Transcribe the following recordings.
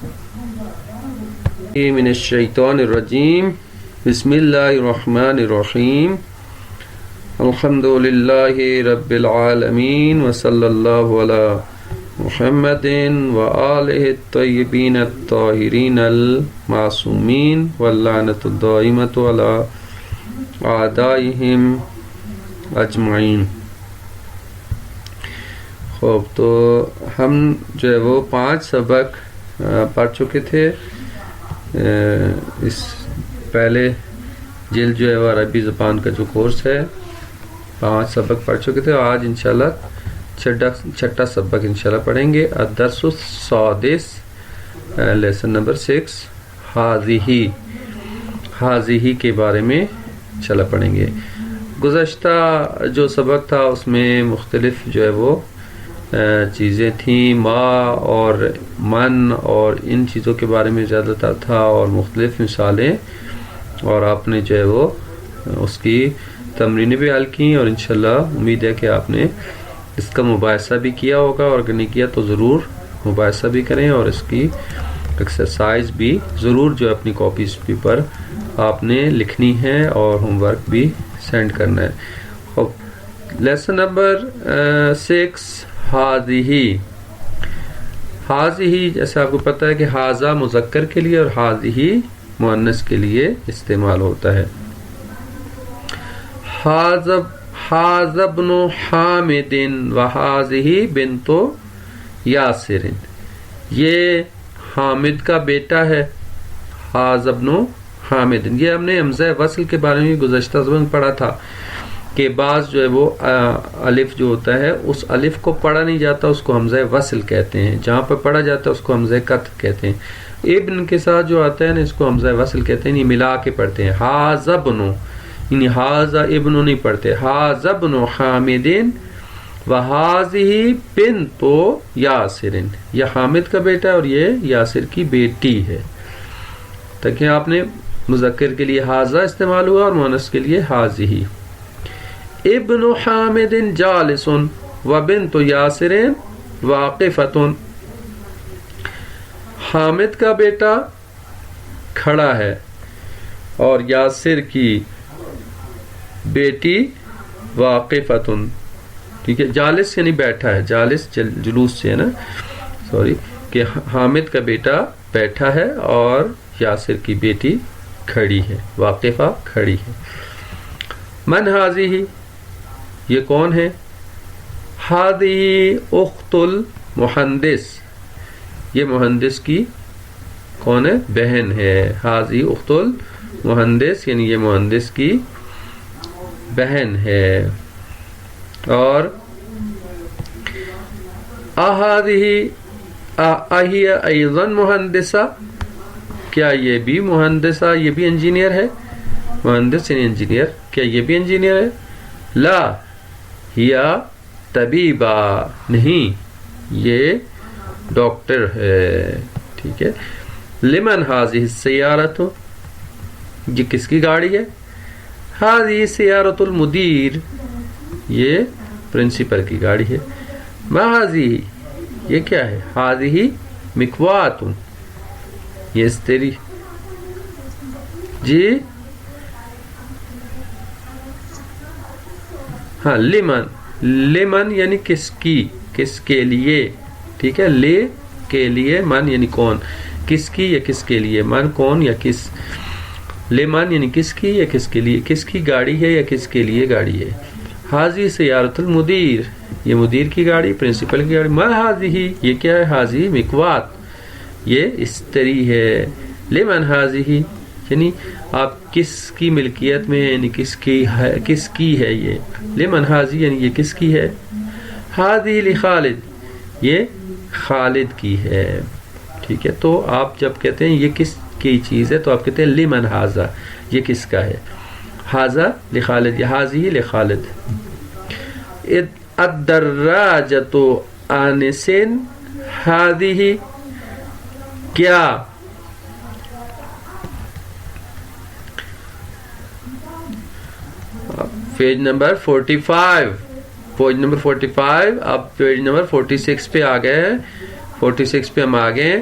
من الشیطان الرجیم بسم اللہ الرحمن الرحیم الحمد للہ رب العالمین وصلی اللہ علی محمد وآلہ الطیبین الطاہرین المعصومین واللعنۃ الدائمۃ علی اعدائہم اجمعین. خوب، تو ہم جو ہے وہ 5 سبق پڑھ چکے تھے. اس پہلے جلد جو ہے وہ عربی زبان کا جو کورس ہے 5 سبق پڑھ چکے تھے. آج انشاءاللہ چھٹا سبق انشاءاللہ پڑھیں گے. الدرس السادس، لیسن نمبر 6، حاضی کے بارے میں انشاءاللہ پڑھیں گے. گزشتہ جو سبق تھا اس میں مختلف جو ہے وہ چیزیں تھیں، ما اور من اور ان چیزوں کے بارے میں زیادہ تر تھا اور مختلف مثالیں، اور آپ نے جو ہے وہ اس کی تمرینیں بھی حل کی، اور انشاءاللہ امید ہے کہ آپ نے اس کا مباحثہ بھی کیا ہوگا، اور اگر نہیں کیا تو ضرور مباحثہ بھی کریں، اور اس کی ایکسرسائز بھی ضرور جو اپنی کاپیز پر آپ نے لکھنی ہے اور ہوم ورک بھی سینڈ کرنا ہے. لیسن نمبر 6، حاضی جیسے آپ کو پتہ ہے کہ حاضہ مذکر کے لیے اور حاضی مؤنث کے لیے استعمال ہوتا ہے. حاض ابن حامد و حاضی بنت یاسر، یہ حامد کا بیٹا ہے. حاض ابن حامد، یہ ہم نے حمزہ وصل کے بارے میں گزشتہ زبان پڑھا تھا کہ بعض جو ہے وہ الف جو ہوتا ہے اس الف کو پڑھا نہیں جاتا، اس کو حمزہ وصل کہتے ہیں. جہاں پہ پڑھا جاتا ہے اس کو حمزہ قطع کہتے ہیں. ابن کے ساتھ جو آتا ہے نا اس کو حمزہ وصل کہتے ہیں، یہ ملا کے پڑھتے ہیں. حاض ابن، یعنی حاض ابن نہیں پڑھتے، حاض ابن حامد و حاضی بنت یاسر، یہ حامد کا بیٹا ہے اور یہ یاسر کی بیٹی ہے. تاکہ آپ نے مذکر کے لیے حاضہ استعمال ہوا اور مؤنث کے لیے حاضی. ابن حامد جالس و بنت یاسر واقفۃ، حامد کا بیٹا کھڑا ہے اور یاسر کی بیٹی واقفۃ. ٹھیک ہے، جالس یعنی بیٹھا ہے، جالس جلوس سے ہے نا، سوری، کہ حامد کا بیٹا بیٹھا ہے اور یاسر کی بیٹی کھڑی ہے، واقفہ کھڑی ہے. من حاضی، یہ کون ہے؟ حاضی اخت المہندس، یہ مہندس کی کون ہے؟ بہن ہے. حاضی اخت المہندس یعنی یہ مہندس کی بہن ہے. اور اہی ایضا مہندسہ، کیا یہ بھی مہندسہ، یہ بھی انجینئر ہے؟ مہندس یعنی انجینئر، کیا یہ بھی انجینئر ہے؟ لا ہیا طبیبہ، نہیں یہ ڈاکٹر ہے. ٹھیک ہے. لمن حاضی السیارۃ، یہ کس کی گاڑی ہے؟ حاضی سیارۃ المدیر، یہ پرنسپل کی گاڑی ہے. ما حاضی، یہ کیا ہے؟ حاضی مکوات، یہ استری. جی ہاں، لمن یعنی کس کی، کس کے لیے. ٹھیک ہے، لے کے لیے، من یعنی کون، کس کی یا کس کے لیے، من کون یا کس. لمن یعنی کس کی یا کس کے لیے، کس کی گاڑی ہے یا کس کے لیے گاڑی ہے. حاضی سیارۃ المدیر، یہ مدیر کی گاڑی، پرنسپل کی گاڑی. ما حاضی، یہ کیا ہے؟ حاضی مکوات، یہ استری ہے. لمن حاضی یعنی آپ کس کی ملکیت میں، یعنی کس کی ہے یہ. لمن حاضی یعنی یہ کس کی ہے. حاضی لخالد، یہ خالد کی ہے. ٹھیک ہے، تو آپ جب کہتے ہیں یہ کس کی چیز ہے تو آپ کہتے ہیں لمن حاضہ، یہ کس کا ہے. حاضہ لخالد، یہ حاضی لخالد. الدراجۃ آنس حاضی، کیا پیج نمبر 45، پیج نمبر 45. اب پیج نمبر 46 پہ آ گئے ہیں، 46 پہ ہم آ گئے ہیں.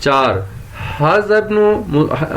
4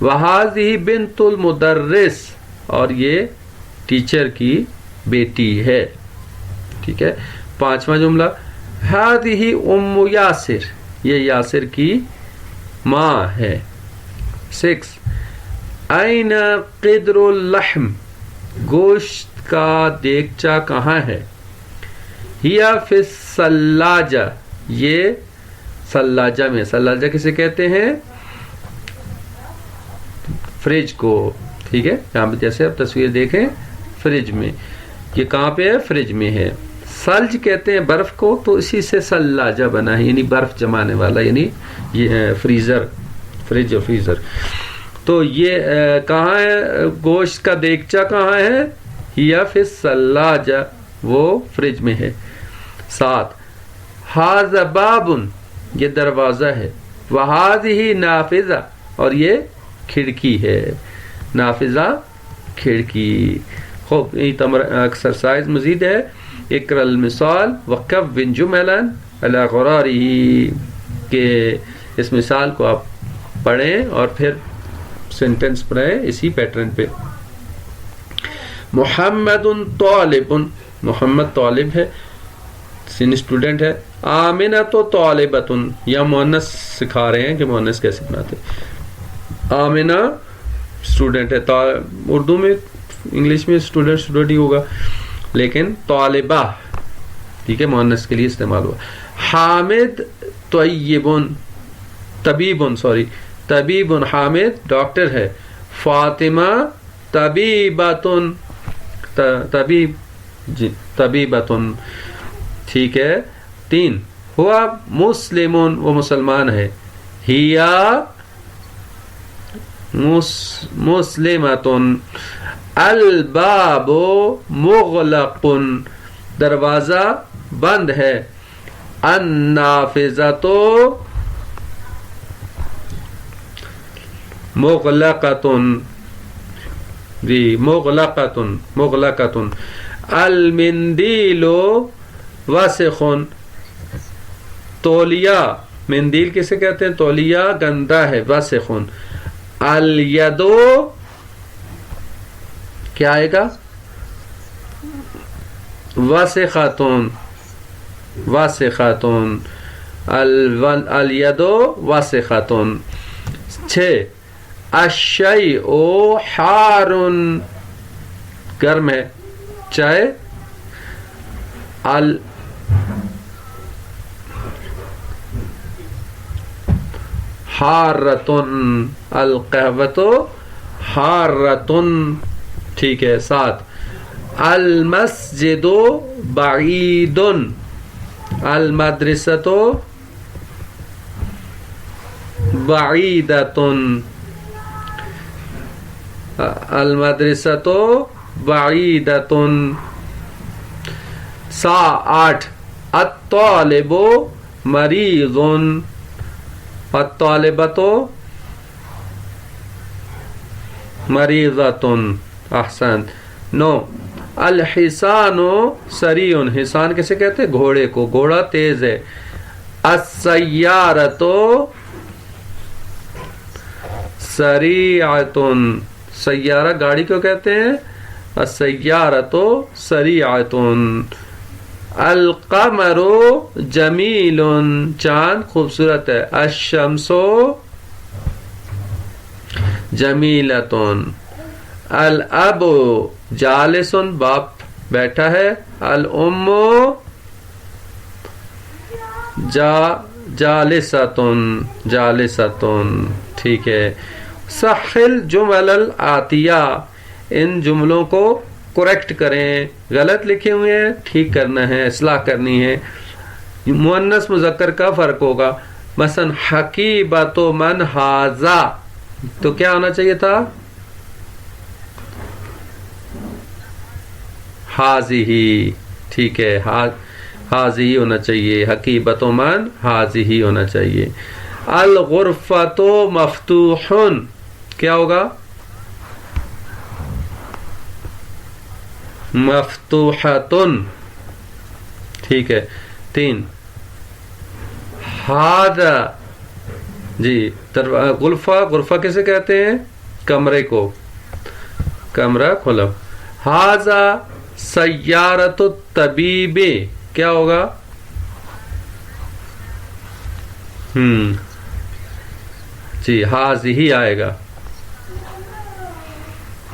وہذہ بنت المدرس، اور یہ ٹیچر کی بیٹی ہے. ٹھیک ہے. 5واں جملہ ہذہ ام یاسر، یہ یاسر کی ماں ہے. 6 این قدر اللحم، گوشت کا دیگچہ کہاں ہے. ہی فی الثلاجہ، یہ ثلاجہ میں، ثلاجہ کسے کہتے ہیں؟ فریج کو. ٹھیک ہے. یہاں پہ جیسے آپ تصویر دیکھیں فریج میں، یہ کہاں پہ ہے؟ فریج میں ہے. ثلج کہتے ہیں برف کو، تو اسی سے ثلاجہ بنا ہے، یعنی برف جمانے والا، یعنی یہ فریزر، فریج اور فریزر. تو یہ کہاں ہے؟ گوشت کا دیگچہ کہاں ہے؟ ہی فی الثلاجہ، وہ فریج میں ہے. 7 ھذا باب، یہ دروازہ ہے. وہذہ نافذہ، اور یہ کھڑکی ہے. نافذہ کھڑکی. خوب ایکسرسائز مزید ہے. اقرأ المثال وکون جملا علی غرارہ، کہ اس مثال کو آپ پڑھیں اور پھر سینٹنس پڑھیں اسی پیٹرن پہ. محمد طالب، محمد طالب ہے، اسٹوڈنٹ ہے. آمنہ تو طالبۃ، یا مؤنث سکھا رہے ہیں کہ مؤنث کیسے بناتے. آمنہ اسٹوڈنٹ ہے. اردو میں انگلش میں اسٹوڈنٹ ہی ہوگا، لیکن طالبہ ٹھیک ہے مؤنث کے لیے استعمال ہوا. حامد طبیب، حامد ڈاکٹر ہے. فاطمہ طبیبۃ ٹھیک ہے. 3 ہوا مسلم، وہ مسلمان ہے. ہیا مسلمۃ. الباب مغلق، دروازہ بند ہے. النافذۃ مغلقۃ، جی مغلقۃ. المندیل وسخ، تولیہ، مندیل کسے کہتے ہیں؟ تولیہ گندا ہے. وسخ. الید، کیا آئے گا؟ وسخاتون، وسخاتون. الید وسخاتون. 6 الشیء حار، گرم ہے. چائے. حارتن، القہوۃ حارتن ٹھیک ہے. 7 المسجد بعید، المدرسۃ بعیدۃ، المدرسۃ بعیدۃ. 8 الطالب مریض، الطالبۃ مریضۃ. احسن. 9 الحصان سریع، حصان کسے کہتے ہیں؟ گھوڑے کو، گھوڑا تیز ہے. السیارۃ سریعۃ، سیارہ گاڑی کو کہتے ہیں. السیارۃ سریعۃ. القمر جمیل، چاند خوبصورت ہے. الشمس جمیلۃ. الاب جالس، باپ بیٹھا ہے. الام جالسۃ، جالسۃ ٹھیک ہے. صحل جمل الآتیہ، ان جملوں کو کریکٹ کریں. غلط لکھے ہوئے ہیں، ٹھیک کرنا ہے، اصلاح کرنی ہے. مؤنث مذکر کا فرق ہوگا. مثلا حقیبۃ من ھذا، تو کیا ہونا چاہیے تھا؟ ھذہ ٹھیک ہے. ھذہ ہونا چاہیے. حقیبۃ من ھذہ ہونا چاہیے. الغرفۃ مفتوح، کیا ہوگا؟ مفتوحۃ ٹھیک ہے. 3 ھذا جی غرفہ، غرفہ کیسے کہتے ہیں؟ کمرے کو، کمرہ کھولا. ھذا سیارۃ الطبیب کیا ہوگا؟ جی ھذہ آئے گا.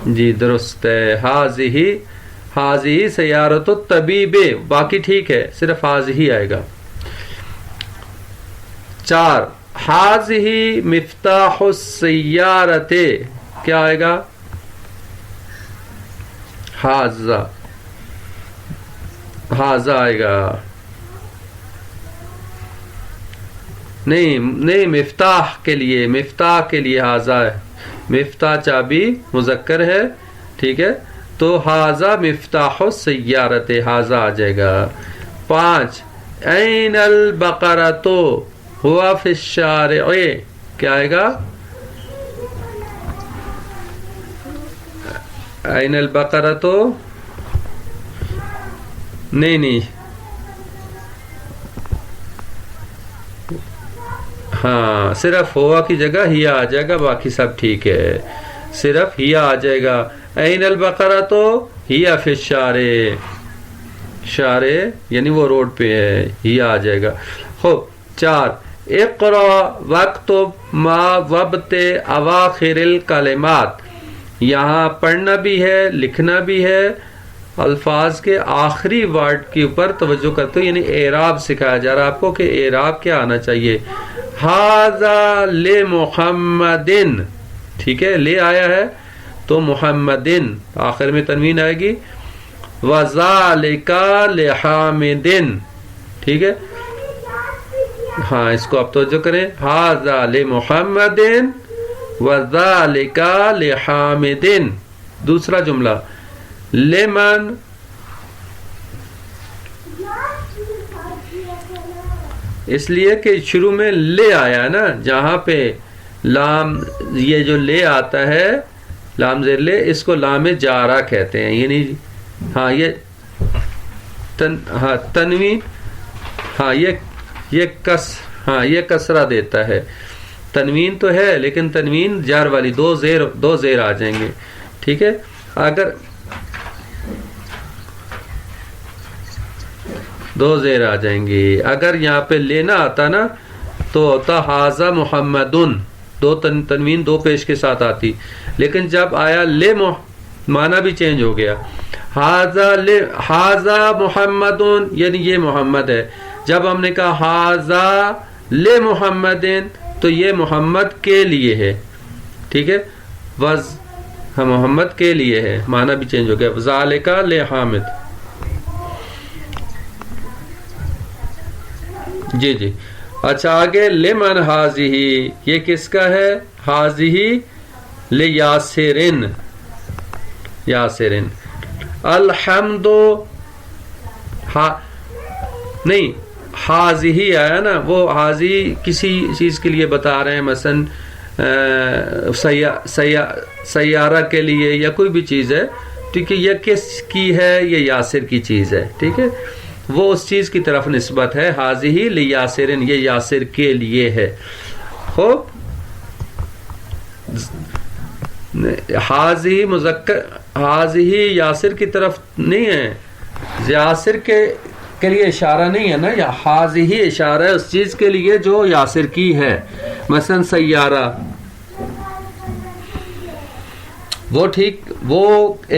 جی درست ہے. ھذہ سیارۃ الطبیب، باقی ٹھیک ہے، صرف ھذہ آئے گا. 4 ھذہ مفتاح السیارۃ کیا آئے گا؟ ھذا آئے گا. نہیں مفتاح کے لیے، مفتاح کے لیے ھذا ہے. مفتاح چابی مذکر ہے، ٹھیک ہے، تو ھذا مفتاح السیارۃ، ھذا آ جائے گا. 5 این البقرۃ ہوا فی الشارع کیا آئے گا؟ این البقرۃ نہیں ہاں صرف ہوا کی جگہ ہی آ جائے گا، باقی سب ٹھیک ہے، صرف ہی آ جائے گا. این البقرۃ ہی فی الشارع، شارع یعنی وہ روڈ پہ ہے، ہی آ جائے گا. خوب. 4 اقرا واکتب ما ضبط اواخر الکلمات، یہاں پڑھنا بھی ہے، لکھنا بھی ہے، الفاظ کے آخری ورڈ کے اوپر توجہ کرتے ہو، یعنی اعراب سکھایا جا رہا ہے آپ کو کہ اعراب کیا آنا چاہیے. ھذا لمحمدن، ٹھیک ہے، لے آیا ہے تو محمدن آخر میں تنوین آئے گی. وذالک لحامدن، ٹھیک ہے، ہاں اس کو آپ توجہ کریں. ھذا لمحمدن وذالک لحامدن. دوسرا جملہ لمن، اس لیے کہ شروع میں لے آیا نا، جہاں پہ لام، یہ جو لے آتا ہے لام زیر لے، اس کو لام جارہ کہتے ہیں، یعنی ہاں یہ تنوین، ہاں یہ کسرہ دیتا ہے. تنوین تو ہے لیکن تنوین جار والی، دو زیر آ جائیں گے، ٹھیک ہے. اگر دو زیر آ جائیں گے، اگر یہاں پہ لینا آتا نا تو ہوتا ھذا محمدن، دو تنوین دو پیش کے ساتھ آتی، لیکن جب آیا لے معنی بھی چینج ہو گیا. ھذا محمدن یعنی یہ محمد ہے. جب ہم نے کہا ھذا لے محمدن تو یہ محمد کے لیے ہے، ٹھیک ہے، محمد کے لیے ہے، معنی بھی چینج ہو گیا. ذالک لے حامد. جی اچھا آگے لمن ھذہ، یہ کس کا ہے؟ ھذہ لیاسرن، یاسرن. الحمد نہیں ھذہ آیا نا، وہ ھذہ کسی چیز کے لیے بتا رہے ہیں، مثلا سیارہ کے لیے یا کوئی بھی چیز ہے، ٹھیک ہے. یہ کس کی ہے؟ یہ یاسر کی چیز ہے، ٹھیک ہے، وہ اس چیز کی طرف نسبت ہے. ھذہ لیاسرن، یہ یاسر کے لیے ہے. خوب. ھذہ مذکر، ھذہ یاسر کی طرف نہیں ہے، یاسر کے لیے اشارہ نہیں ہے نا، یا ھذہ اشارہ ہے اس چیز کے لیے جو یاسر کی ہے. مثلا سیارہ، وہ ٹھیک، وہ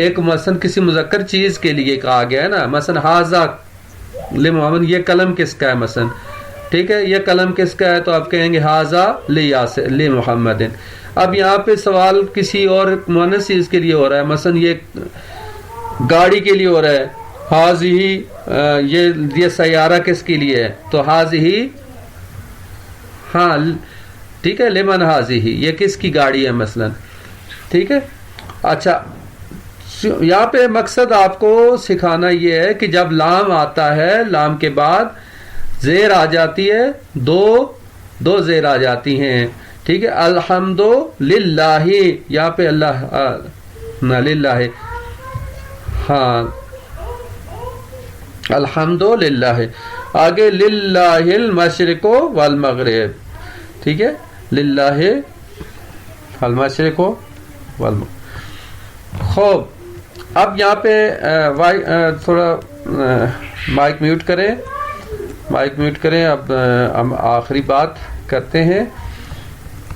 ایک مثلا کسی مذکر چیز کے لیے کہا گیا ہے نا. مثلا ھذا لمحمد، یہ قلم کس کا ہے مثلا، ٹھیک ہے، یہ قلم کس کا ہے تو آپ کہیں گے ھذا لمحمد. اب یہاں پہ سوال کسی اور مؤنث چیز کے لیے ہو رہا ہے، مثلا یہ گاڑی کے لیے ہو رہا ہے، ھذہ یہ سیارہ کس کے لیے ہے تو ھذہ، ہاں ٹھیک ہے، لمن ھذہ، یہ کس کی گاڑی ہے مثلا، ٹھیک ہے. اچھا یہاں پہ مقصد آپ کو سکھانا یہ ہے کہ جب لام آتا ہے، لام کے بعد زیر آ جاتی ہے، دو زیر آ جاتی ہیں، ٹھیک ہے. الحمد للہ، یہاں پہ اللہ نہ للہ، ہاں الحمد للہ. آگے للہ المشرق والمغرب، ٹھیک ہے، للہ المشرق والمغرب. خوب اب یہاں پہ تھوڑا مائک میوٹ کریں. اب ہم آخری بات کرتے ہیں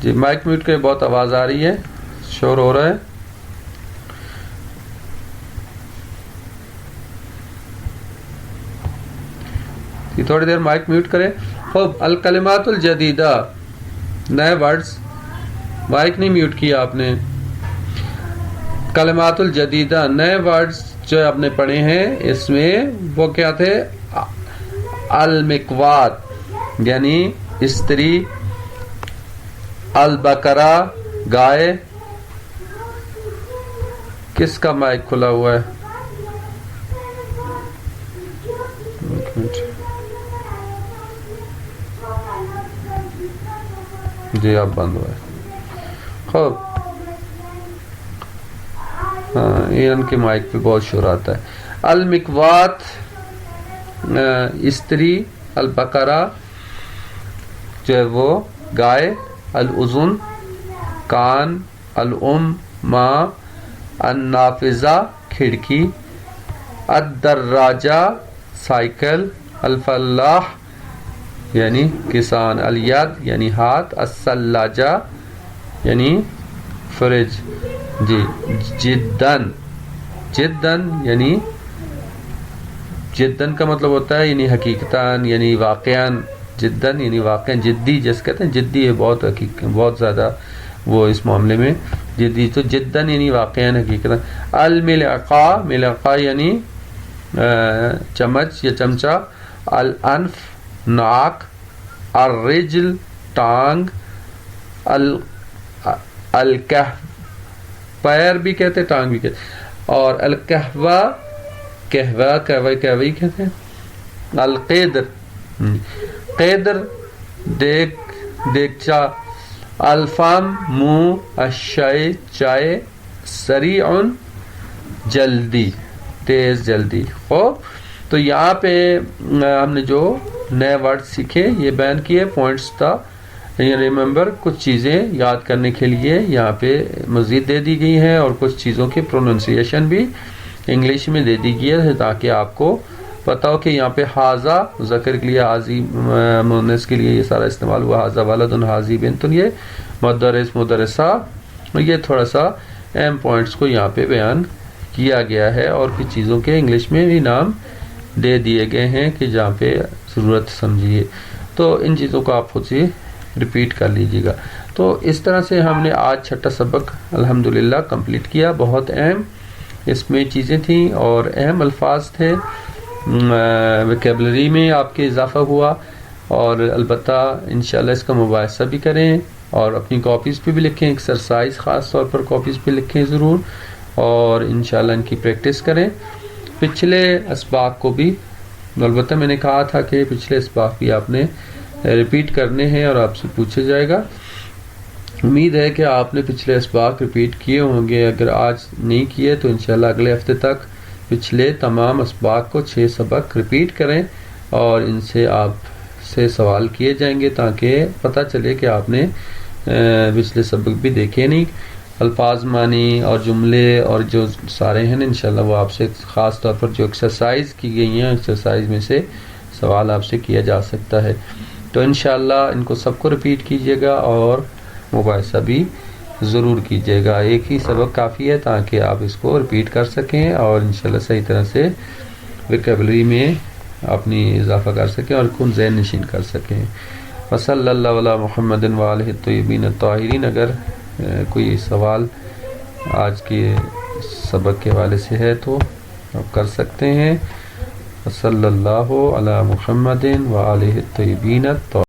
جی. مائک میوٹ کریں, بہت آواز آ رہی ہے, شور ہو رہا ہے. تھوڑی دیر مائک میوٹ کریں. خوب الکلمات الجدیدہ, نئے ورڈز. مائک نہیں میوٹ کیا آپ نے. کلمات الجدیدہ, نئے ورڈز جو آپ نے پڑھے ہیں اس میں وہ کیا تھے؟ المکوات یعنی استری, البقرہ گائے. کس کا مائک کھلا ہوا ہے؟ جی اب بند ہوا ہے. خوب ان کے مائک پہ بہت شور آتا ہے. المکوات استری, البقرہ جو ہے وہ گائے, الاذن کان, الام ماں, النافذہ کھڑکی, الدراجہ سائیکل, الفلاح یعنی کسان, الید یعنی ہاتھ, الثلاجہ یعنی فریج. جی جدن یعنی جدن کا مطلب ہوتا ہے یعنی حقیقتاً یعنی واقعاً. جدن یعنی واقعاً, جدی جیسے کہتے ہیں جدی ہے بہت بہت زیادہ وہ اس معاملے میں جدی. تو جدن یعنی واقعاً حقیقتاً. الملعقہ, ملعقہ یعنی چمچ یا چمچہ, الانف ناک, الرجل ٹانگ, الکہف پیر بھی کہتے ہیں ٹانگ بھی کہتے ہیں, اور القہوہ کہوی کہتے ہیں. القیدر قیدر دیگچا, الفم منہ, الشے چائے, سریع جلدی تیز جلدی. خوب تو یہاں پہ ہم نے جو نئے ورڈ سیکھے یہ بیان کیے, پوائنٹس تھا. ریممبر کچھ چیزیں یاد کرنے کے لیے یہاں پہ مزید دے دی گئی ہیں, اور کچھ چیزوں کی پروننسیشن بھی انگلش میں دے دی گئی ہے تاکہ آپ کو پتا ہو کہ یہاں پہ حاضہ ذکر کے لیے, حاضی مؤنث کے لیے یہ سارا استعمال ہوا. حاضہ ولد, حاضی بنت, یہ مدرس مدرسہ. یہ تھوڑا سا اہم پوائنٹس کو یہاں پہ بیان کیا گیا ہے, اور کچھ چیزوں کے انگلش میں بھی نام دے دیے گئے ہیں کہ جہاں پہ ضرورت سمجھیے. تو ان چیزوں کو آپ خود سے ریپیٹ کر لیجیے گا. تو اس طرح سے ہم نے آج چھٹا سبق الحمدللہ کمپلیٹ کیا. بہت اہم اس میں چیزیں تھیں اور اہم الفاظ تھے. ویکیبلری میں آپ کے اضافہ ہوا, اور البتہ انشاءاللہ اس کا مباحثہ بھی کریں, اور اپنی کاپیز پہ بھی لکھیں. ایکسرسائز خاص طور پر کاپیز پہ لکھیں ضرور, اور انشاءاللہ ان کی پریکٹس کریں. پچھلے اسباق کو بھی البتہ میں نے کہا تھا کہ پچھلے اسباق بھی آپ نے ریپیٹ کرنے ہیں اور آپ سے پوچھا جائے گا. امید ہے کہ آپ نے پچھلے اسباق ریپیٹ کیے ہوں گے. اگر آج نہیں کیے تو انشاءاللہ اگلے ہفتے تک پچھلے تمام اسباق کو 6 سبق ریپیٹ کریں, اور ان سے آپ سے سوال کیے جائیں گے تاکہ پتہ چلے کہ آپ نے پچھلے سبق بھی دیکھے نہیں. الفاظ معنی اور جملے اور جو سارے ہیں انشاءاللہ وہ آپ سے خاص طور پر جو ایکسرسائز کی گئی ہیں ایکسرسائز میں سے سوال آپ سے کیا جا سکتا ہے. تو انشاءاللہ ان کو سب کو ریپیٹ کیجیے گا اور مباحثہ بھی ضرور کیجیے گا. ایک ہی سبق کافی ہے تاکہ آپ اس کو ریپیٹ کر سکیں اور انشاءاللہ صحیح طرح سے ویکیبلری میں اپنی اضافہ کر سکیں اور کن ذہن نشین کر سکیں. وصلی اللہ علی محمد وآلہ الطیبین الطاہرین. اگر کوئی سوال آج کے سبق کے حوالے سے ہے تو آپ کر سکتے ہیں. وصلی اللہ علی محمد وآلہ الطیبین الطاہرین.